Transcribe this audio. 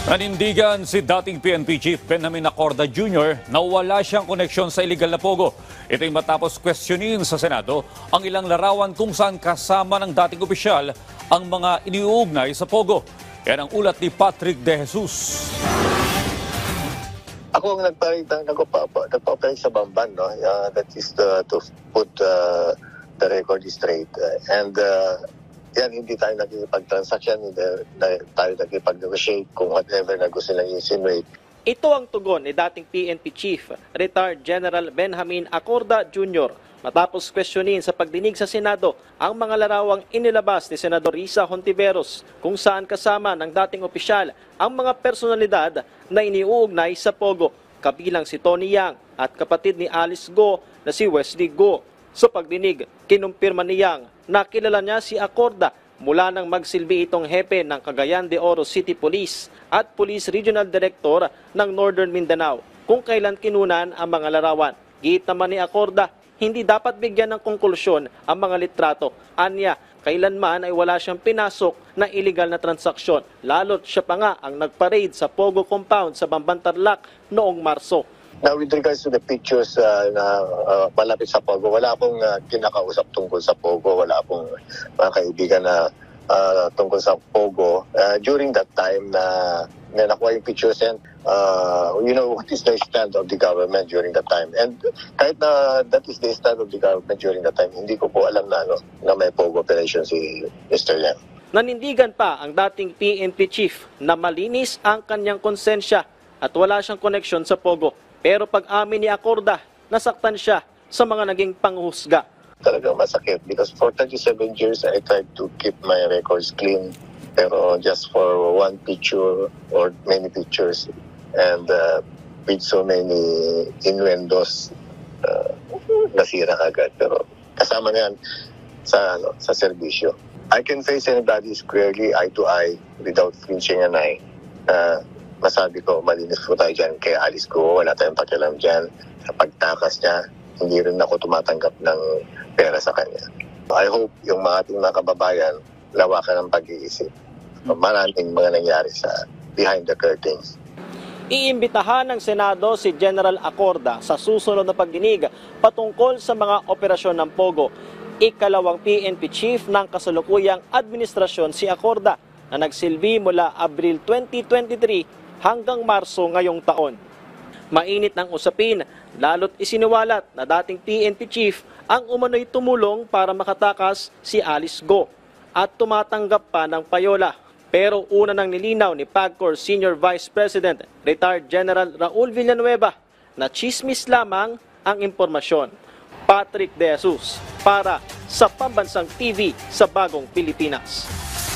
Nanindigan si dating PNP Chief Benjamin Acorda Jr. na wala siyang koneksyon sa iligal na pogo. Ito'y matapos questionin sa Senado ang ilang larawan kung saan kasama ng dating opisyal ang mga iniuugnay sa pogo. Yan ang ulat ni Patrick De Jesus. Ako ang nagpa-operate sa Bamban, no? That is to put the record straight. Yan, hindi tayo nakikipag-transaction, hindi tayo nakikipag-negotiate kung whatever na gusto lang insinuate. Ito ang tugon ni dating PNP Chief, Retired General Benjamin Acorda Jr. matapos questionin sa pagdinig sa Senado ang mga larawang inilabas ni Senador Risa Hontiveros kung saan kasama ng dating opisyal ang mga personalidad na iniuugnay sa pogo, kabilang si Tony Yang at kapatid ni Alice Go na si Wesley Go. Sa pagdinig, kinumpirma ni Yang na kilala niya si Acorda mula nang magsilbi itong hepe ng Cagayan de Oro City Police at Police Regional Director ng Northern Mindanao kung kailan kinunan ang mga larawan. Giit naman ni Acorda, hindi dapat bigyan ng konklusyon ang mga litrato. Anya, kailanman ay wala siyang pinasok na illegal na transaksyon. Lalo't siya pa nga ang nagparade sa Pogo Compound sa Bamban, Tarlac noong Marso. Now, with regards to the pictures na malapit sa Pogo, wala akong kinakausap tungkol sa Pogo. Wala akong mga kaibigan na tungkol sa Pogo. During that time na nakuha yung pictures and you know what is the stand of the government during that time. And kahit na that is the stand of the government during that time, hindi ko po alam na may Pogo operation si Mr. Yang. Nanindigan pa ang dating PNP Chief na malinis ang kanyang konsensya at wala siyang koneksyon sa Pogo. Pero pag-amin ni Acorda, nasaktan siya sa mga naging panghusga. Talagang masakit because for 37 years I tried to keep my records clean. Pero just for one picture or many pictures and with so many innuendos, nasira agad. Pero kasama na yan sa serbisyo. I can face anybody squarely, eye to eye, without flinching an eye. Masabi ko, malinis po tayo dyan kay Alice Go, wala tayong pakialam dyan. Sa pagtakas niya, hindi rin ako tumatanggap ng pera sa kanya. I hope yung mga ating mga kababayan, lawakan ng pag-iisip. Maraming mga nangyari sa behind the curtains. Iimbitahan ng Senado si General Acorda sa susunod na pagdinig patungkol sa mga operasyon ng Pogo. Ikalawang PNP Chief ng kasalukuyang administrasyon si Acorda na nagsilbi mula Abril 2023 hanggang Marso ngayong taon. Mainit ng usapin, lalo't isiniwalat na dating PNP Chief ang umano'y tumulong para makatakas si Alice Go at tumatanggap pa ng payola. Pero una nang nilinaw ni PAGCOR Senior Vice President, Retired General Raul Villanueva, na chismis lamang ang impormasyon. Patrick De Jesus para sa Pambansang TV sa Bagong Pilipinas.